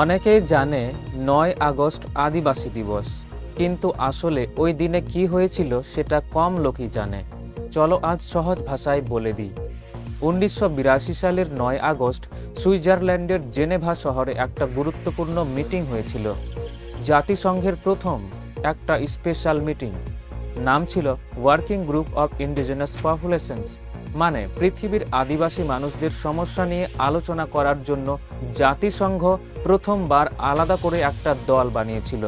অনেকেই জানে ৯ আগস্ট আদিবাসী দিবস, কিন্তু আসলে ওই দিনে কি হয়েছিল সেটা কম লোকই জানে। চলো আজ সহজ ভাষায় বলে দিই। ১৯৮২ সালের ৯ আগস্ট সুইজারল্যান্ডের জেনেভা শহরে একটা গুরুত্বপূর্ণ মিটিং হয়েছিল। জাতিসংঘের প্রথম একটা স্পেশাল মিটিং। নাম ছিল working group of indigenous populations, মানে পৃথিবীর আদিবাসী মানুষদের সমস্যা নিয়ে আলোচনা করার জন্য জাতিসংঘ প্রথমবার আলাদা করে একটা দল বানিয়েছিল।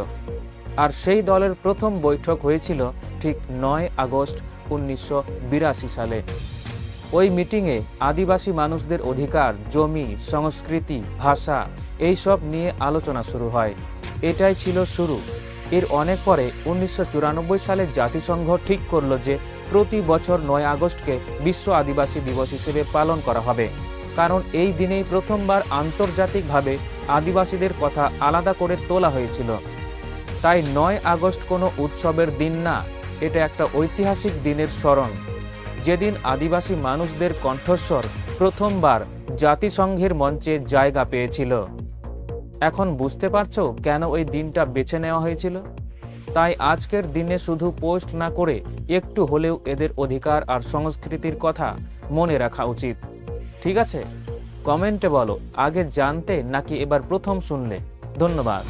আর সেই দলের প্রথম বৈঠক হয়েছিল ঠিক ৯ আগস্ট ১৯৮২ সালে। ওই মিটিংয়ে আদিবাসী মানুষদের অধিকার, জমি, সংস্কৃতি, ভাষা এইসব নিয়ে আলোচনা শুরু হয়। এটাই ছিল শুরু। এর অনেক পরে ১৯৯৪ সালে জাতিসংঘ ঠিক করল যে প্রতি বছর ৯ আগস্টকে বিশ্ব আদিবাসী দিবস হিসেবে পালন করা হবে, কারণ এই দিনেই প্রথমবার আন্তর্জাতিকভাবে আদিবাসীদের কথা আলাদা করে তোলা হয়েছিল। তাই ৯ আগস্ট কোনো উৎসবের দিন না, এটা একটা ঐতিহাসিক দিনের স্মরণ, যেদিন আদিবাসী মানুষদের কণ্ঠস্বর প্রথমবার জাতিসংঘের মঞ্চে জায়গা পেয়েছিল। এখন বুঝতে পারছো কেন ওই দিনটা বেছে নেওয়া হয়েছিল? তাই আজকের দিনে শুধু পোস্ট না করে একটু হলেও এদের অধিকার আর সংস্কৃতির কথা মনে রাখা উচিত। ঠিক আছে? কমেন্টে বলো, আগে জানতে নাকি এবার প্রথম শুনলে। ধন্যবাদ।